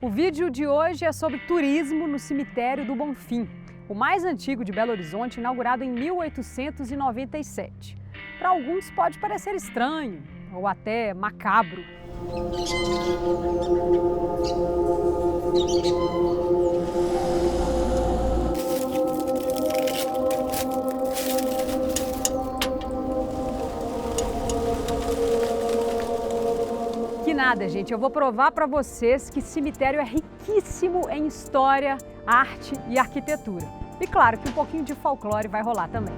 O vídeo de hoje é sobre turismo no cemitério do Bonfim, o mais antigo de Belo Horizonte, inaugurado em 1897. Para alguns pode parecer estranho ou até macabro. Que nada, gente. Eu vou provar para vocês que cemitério é riquíssimo em história, arte e arquitetura. E claro que um pouquinho de folclore vai rolar também.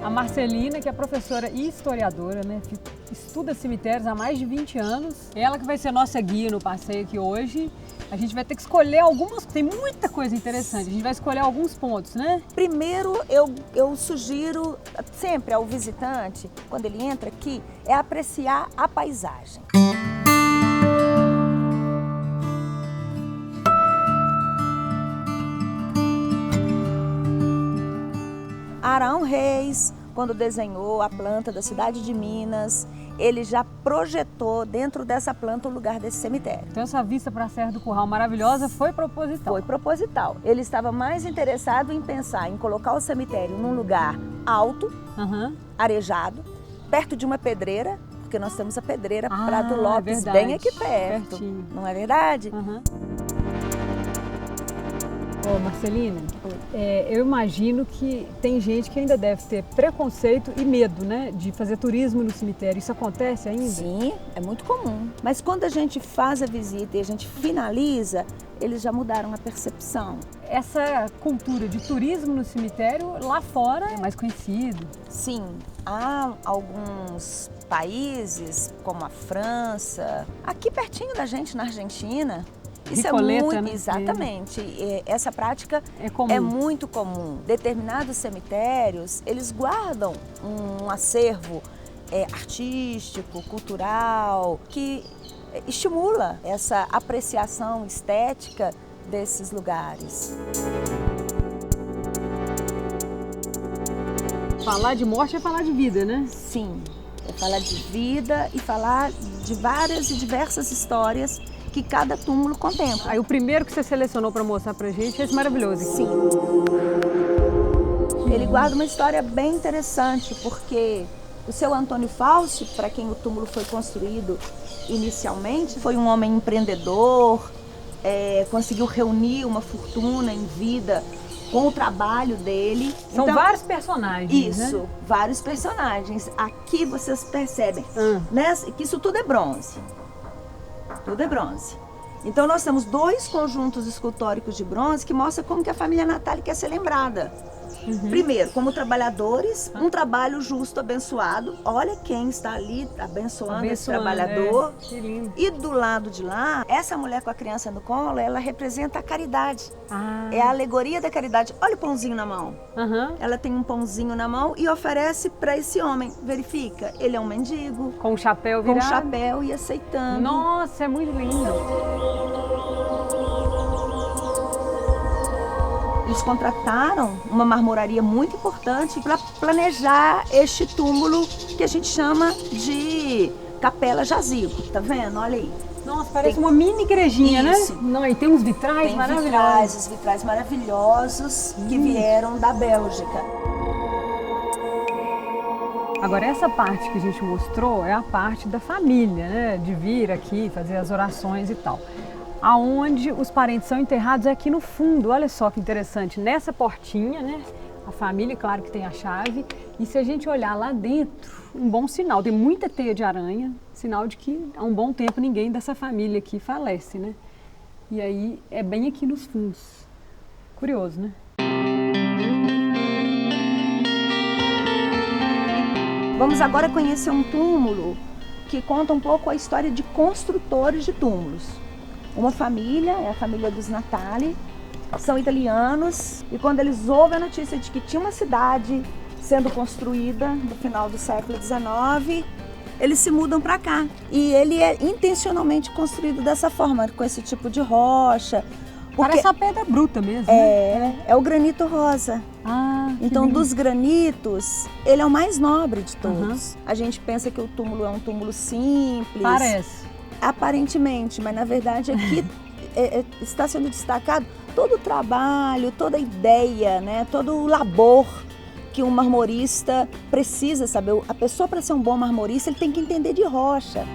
A Marcelina, que é professora e historiadora, né, que estuda cemitérios há mais de 20 anos. Ela que vai ser nossa guia no passeio aqui hoje. A gente vai ter que escolher algumas, tem muita coisa interessante, a gente vai escolher alguns pontos, né? Primeiro, eu sugiro sempre ao visitante, quando ele entra aqui, é apreciar a paisagem. Arão Reis, quando desenhou a planta da cidade de Minas, ele já projetou dentro dessa planta o lugar desse cemitério. Então essa vista para a Serra do Curral maravilhosa foi proposital. Foi proposital. Ele estava mais interessado em pensar em colocar o cemitério num lugar alto, arejado, perto de uma pedreira, porque nós temos a pedreira Prado Lopes bem aqui perto, pertinho. Não é verdade? Ô, Marcelina, eu imagino que tem gente que ainda deve ter preconceito e medo, né, de fazer turismo no cemitério. Isso acontece ainda? Sim, é muito comum. Mas quando a gente faz a visita e a gente finaliza, eles já mudaram a percepção. Essa cultura de turismo no cemitério lá fora é mais conhecido. Sim, há alguns países, como a França, aqui pertinho da gente, na Argentina. Isso Recoleta, é muito, né? Exatamente. Essa prática é muito comum. Determinados cemitérios, eles guardam um acervo artístico, cultural, que estimula essa apreciação estética desses lugares. Falar de morte é falar de vida, né? Sim, é falar de vida e falar de várias e diversas histórias que cada túmulo contempla. Aí o primeiro que você selecionou para mostrar pra gente é esse maravilhoso aqui. Sim. Ele guarda uma história bem interessante, porque o seu Antônio Fauci, para quem o túmulo foi construído inicialmente, foi um homem empreendedor, conseguiu reunir uma fortuna em vida com o trabalho dele. São então, vários personagens, isso, né? Vários personagens. Aqui vocês percebem que isso tudo é bronze. Tudo é bronze. Então nós temos dois conjuntos escultóricos de bronze que mostram como que a família Natali quer ser lembrada. Primeiro, como trabalhadores, um trabalho justo, abençoado. Olha quem está ali abençoando esse trabalhador. Que lindo. E do lado de lá, essa mulher com a criança no colo, ela representa a caridade. É a alegoria da caridade. Olha o pãozinho na mão. Ela tem um pãozinho na mão e oferece para esse homem. Verifica, ele é um mendigo. Com o chapéu virado. Com o chapéu e aceitando. Nossa, é muito lindo. Eles contrataram uma marmoraria muito importante para planejar este túmulo que a gente chama de Capela Jazigo. Tá vendo? Olha aí. Nossa, parece uma mini igrejinha, isso, né? Não, e tem uns vitrais maravilhosos. Os vitrais maravilhosos que vieram da Bélgica. Agora, essa parte que a gente mostrou é a parte da família, né? De vir aqui, fazer as orações e tal. Aonde os parentes são enterrados é aqui no fundo. Olha só que interessante, nessa portinha, né? A família, claro que tem a chave. E se a gente olhar lá dentro, um bom sinal. Tem muita teia de aranha, sinal de que há um bom tempo ninguém dessa família aqui falece, né? E aí é bem aqui nos fundos. Curioso, né? Vamos agora conhecer um túmulo que conta um pouco a história de construtores de túmulos. Uma família, é a família dos Natali, são italianos e quando eles ouvem a notícia de que tinha uma cidade sendo construída no final do século XIX, eles se mudam para cá. E ele é intencionalmente construído dessa forma, com esse tipo de rocha, Parece a pedra bruta mesmo, É o granito rosa. Então, dos granitos, ele é o mais nobre de todos. A gente pensa que o túmulo é um túmulo simples. Parece. Aparentemente, mas na verdade aqui está sendo destacado todo o trabalho, toda a ideia, né? Todo o labor que um marmorista precisa saber. A pessoa, para ser um bom marmorista, ele tem que entender de rocha.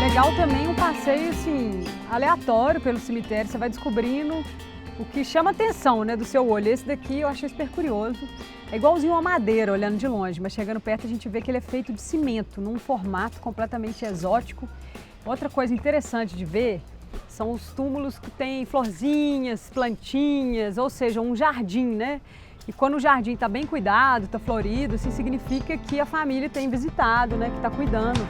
Legal também um passeio assim, aleatório pelo cemitério, você vai descobrindo o que chama atenção, né, do seu olho. Esse daqui eu achei super curioso. É igualzinho uma madeira, olhando de longe, mas chegando perto a gente vê que ele é feito de cimento, num formato completamente exótico. Outra coisa interessante de ver são os túmulos que tem florzinhas, plantinhas, ou seja, um jardim, né? E quando o jardim está bem cuidado, está florido, assim, significa que a família tem visitado, né, que está cuidando.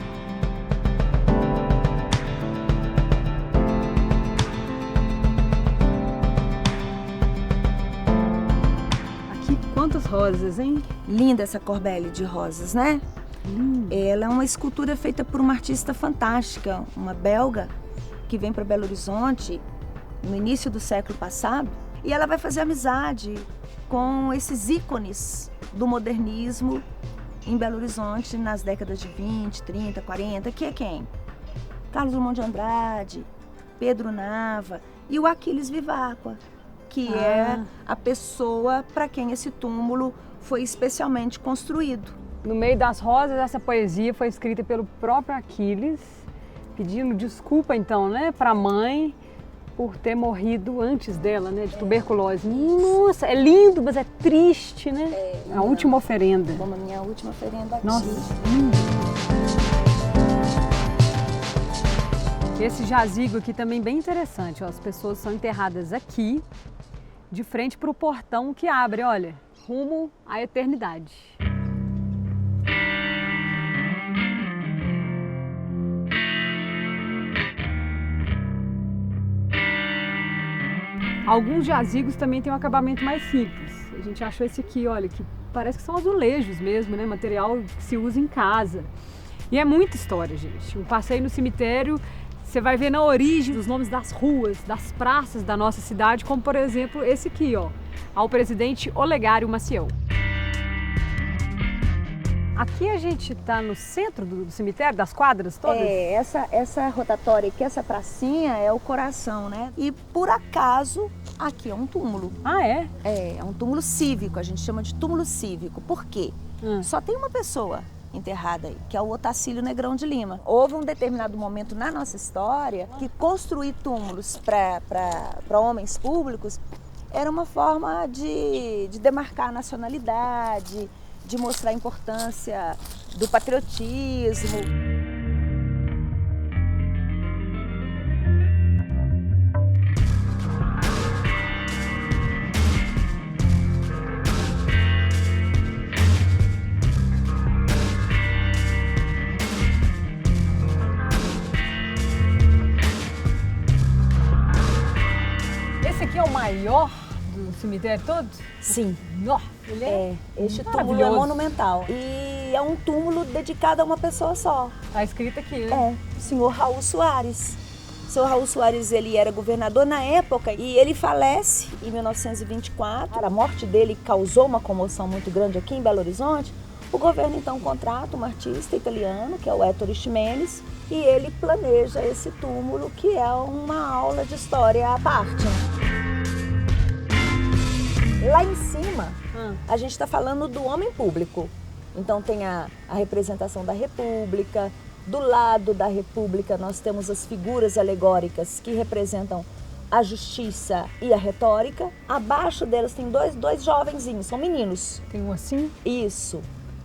Quantas rosas, hein? Linda essa corbelle de rosas, né? Ela é uma escultura feita por uma artista fantástica, uma belga, que vem para Belo Horizonte no início do século passado. E ela vai fazer amizade com esses ícones do modernismo em Belo Horizonte nas décadas de 20, 30, 40, que é quem? Carlos Drummond de Andrade, Pedro Nava e o Aquiles Viváqua, que é a pessoa para quem esse túmulo foi especialmente construído. No meio das rosas, essa poesia foi escrita pelo próprio Aquiles, pedindo desculpa então, né, para a mãe por ter morrido antes dela, né, de tuberculose. Nossa, é lindo, mas é triste, né? A última oferenda. Como a minha última oferenda aqui. Nossa, esse jazigo aqui também bem interessante, ó. As pessoas são enterradas aqui, de frente para o portão que abre, olha, rumo à eternidade. Alguns jazigos também têm um acabamento mais simples. A gente achou esse aqui, olha, que parece que são azulejos mesmo, né? Material que se usa em casa. E é muita história, gente. Um passeio no cemitério, você vai ver na origem os nomes das ruas, das praças da nossa cidade, como por exemplo esse aqui, ó, ao presidente Olegário Maciel. Aqui a gente está no centro do cemitério, das quadras todas? Essa rotatória aqui, essa pracinha é o coração, né? E por acaso, aqui é um túmulo. Ah, é? É um túmulo cívico, a gente chama de túmulo cívico. Por quê? Só tem uma pessoa enterrada aí, que é o Otacílio Negrão de Lima. Houve um determinado momento na nossa história que construir túmulos para homens públicos era uma forma de demarcar a nacionalidade, de mostrar a importância do patriotismo. Esse aqui é o maior do cemitério todo? Sim. Ele este túmulo é monumental. E é um túmulo dedicado a uma pessoa só. Tá escrito aqui, né? O senhor Raul Soares. O senhor Raul Soares, ele era governador na época e ele falece em 1924. A morte dele causou uma comoção muito grande aqui em Belo Horizonte. O governo então contrata um artista italiano, que é o Ettore Ximenes, e ele planeja esse túmulo, que é uma aula de história à parte. Lá em cima, a gente está falando do homem público. Então tem a representação da República. Do lado da República nós temos as figuras alegóricas que representam a justiça e a retórica. Abaixo delas tem dois jovenzinhos, são meninos. Tem um assim? Isso.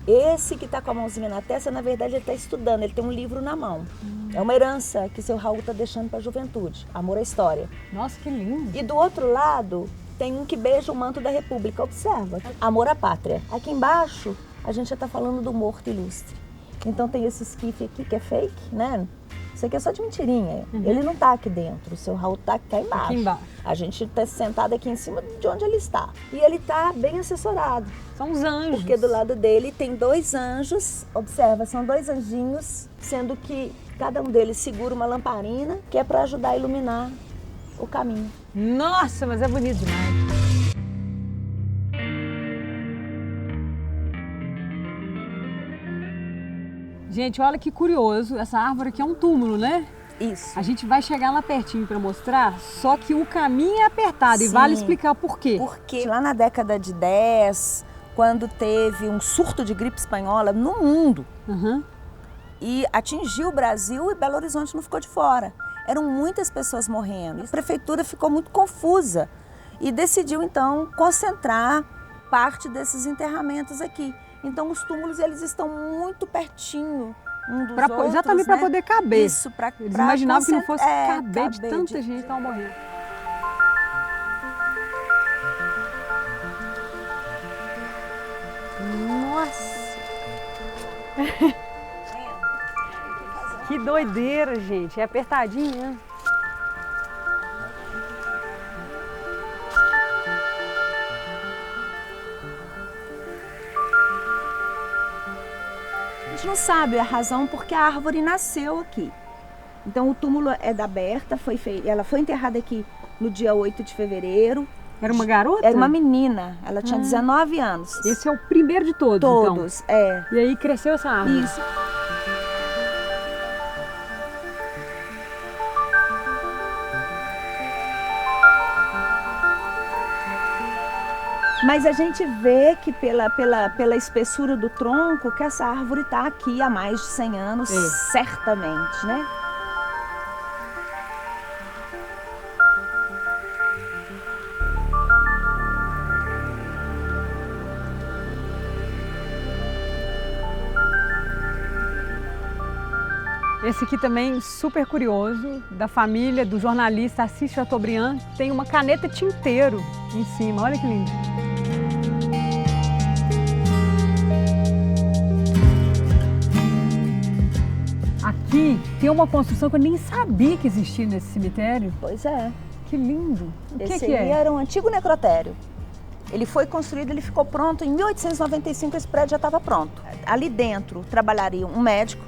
Esse que está com a mãozinha na testa, na verdade ele está estudando, ele tem um livro na mão. É uma herança que seu Raul está deixando para a juventude, amor à história. Nossa, que lindo! E do outro lado tem um que beija o manto da República, observa, amor à pátria. Aqui embaixo a gente já está falando do morto ilustre. Então tem esse esquife aqui que é fake, né? Isso aqui é só de mentirinha. Ele não tá aqui dentro, o seu Raul tá embaixo. Aqui embaixo. A gente tá sentado aqui em cima de onde ele está. E ele tá bem assessorado. São os anjos. Porque do lado dele tem 2 anjos, observa, são 2 anjinhos, sendo que cada um deles segura uma lamparina, que é para ajudar a iluminar o caminho. Nossa, mas é bonito demais. Gente, olha que curioso, essa árvore aqui é um túmulo, né? Isso. A gente vai chegar lá pertinho para mostrar, só que o caminho é apertado. Sim. E vale explicar por quê. Porque lá na década de 10, quando teve um surto de gripe espanhola no mundo, e atingiu o Brasil e Belo Horizonte não ficou de fora. Eram muitas pessoas morrendo. A prefeitura ficou muito confusa e decidiu então concentrar parte desses enterramentos aqui. Então os túmulos eles estão muito pertinho um dos outros, exatamente para poder caber. Isso, para eles imaginavam que não fosse caber de tanta gente que estava morrendo. Nossa! Que doideira, gente. É apertadinho, né? A gente não sabe a razão porque a árvore nasceu aqui. Então o túmulo é da Berta, ela foi enterrada aqui no dia 8 de fevereiro. Era uma garota? Era uma menina, ela tinha 19 anos. Esse é o primeiro de todos, Todos, então. é. E aí cresceu essa árvore. Isso. Mas a gente vê que pela espessura do tronco que essa árvore está aqui há mais de 100 anos, certamente, né? Esse aqui também, super curioso, da família do jornalista Assis Chateaubriand, tem uma caneta tinteiro em cima, olha que lindo. Aqui tem uma construção que eu nem sabia que existia nesse cemitério. Pois é. Que lindo. O que Esse aí era um antigo necrotério. Ele foi construído, ele ficou pronto, em 1895 esse prédio já estava pronto. Ali dentro trabalharia um médico,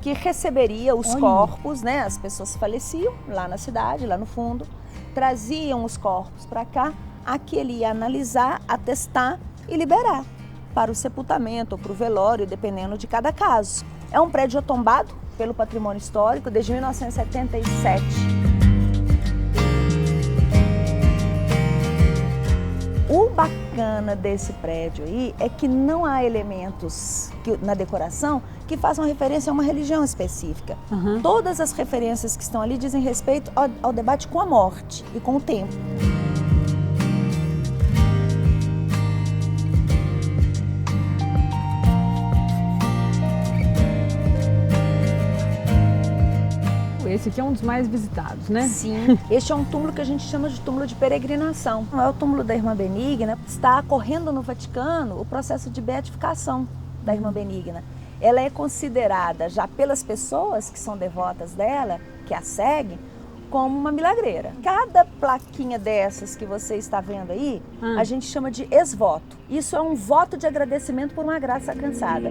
que receberia os corpos, né? As pessoas faleciam lá na cidade, lá no fundo, traziam os corpos para cá, aqui ele ia analisar, atestar e liberar para o sepultamento ou para o velório, dependendo de cada caso. É um prédio tombado pelo patrimônio histórico desde 1977. O bacana desse prédio aí é que não há elementos na decoração que façam referência a uma religião específica. Todas as referências que estão ali dizem respeito ao debate com a morte e com o tempo. Esse aqui é um dos mais visitados, né? Sim. Este é um túmulo que a gente chama de túmulo de peregrinação. É o túmulo da Irmã Benigna. Está ocorrendo no Vaticano o processo de beatificação da Irmã Benigna. Ela é considerada já pelas pessoas que são devotas dela, que a seguem, como uma milagreira. Cada plaquinha dessas que você está vendo aí, a gente chama de ex-voto. Isso é um voto de agradecimento por uma graça alcançada.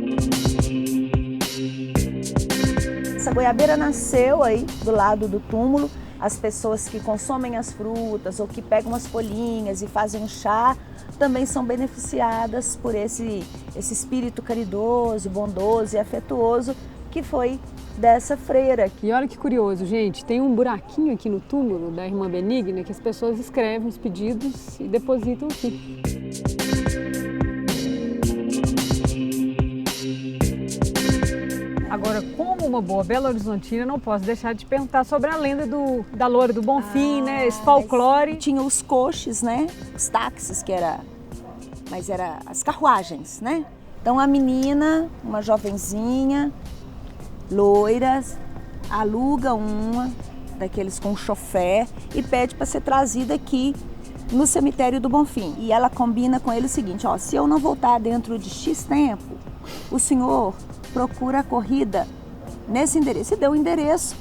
Essa goiabeira nasceu aí do lado do túmulo. As pessoas que consomem as frutas ou que pegam as folhinhas e fazem um chá também são beneficiadas por esse espírito caridoso, bondoso e afetuoso que foi dessa freira. E olha que curioso, gente, tem um buraquinho aqui no túmulo da Irmã Benigna que as pessoas escrevem os pedidos e depositam aqui. Agora, como uma boa Belo Horizontina, não posso deixar de perguntar sobre a lenda da Loura do Bonfim, né? Esse folclore. Tinha os coches, né? Os táxis, mas era as carruagens, né? Então a menina, uma jovenzinha, loira, aluga uma daqueles com chofé e pede para ser trazida aqui no cemitério do Bonfim. E ela combina com ele o seguinte, ó, se eu não voltar dentro de X tempo, o senhor procura a corrida nesse endereço. E deu o endereço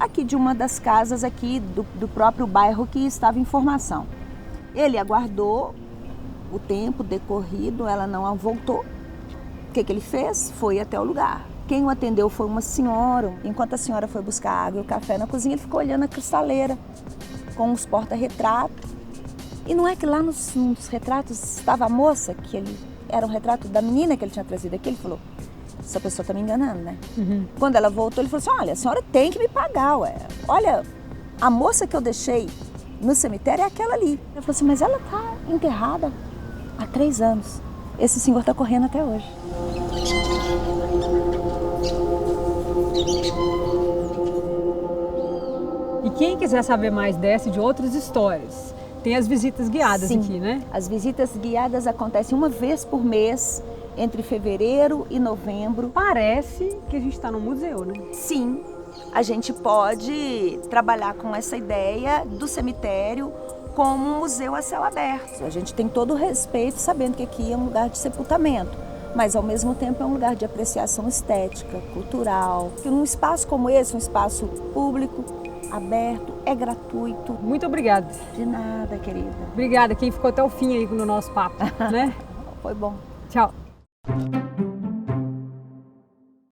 aqui de uma das casas aqui do próprio bairro que estava em formação. Ele aguardou o tempo decorrido, ela não voltou. O que ele fez? Foi até o lugar. Quem o atendeu foi uma senhora. Enquanto a senhora foi buscar água e o café na cozinha, ele ficou olhando a cristaleira com os porta-retratos. E não é que lá nos retratos estava a moça, que ele era um retrato da menina que ele tinha trazido aqui. Ele falou, essa pessoa está me enganando, né? Uhum. Quando ela voltou, ele falou assim, olha, a senhora tem que me pagar, ué. Olha, a moça que eu deixei no cemitério é aquela ali. Ele falou assim, mas ela está enterrada há 3 anos. Esse senhor está correndo até hoje. E quem quiser saber mais dessa e de outras histórias, tem as visitas guiadas. Sim, aqui, né? As visitas guiadas acontecem uma vez por mês, entre fevereiro e novembro. Parece que a gente está no museu, né? Sim, a gente pode trabalhar com essa ideia do cemitério como um museu a céu aberto. A gente tem todo o respeito, sabendo que aqui é um lugar de sepultamento, mas ao mesmo tempo é um lugar de apreciação estética, cultural. E num espaço como esse, um espaço público, aberto, é gratuito. Muito obrigada. De nada, querida. Obrigada, quem ficou até o fim aí no nosso papo, né? Foi bom. Tchau.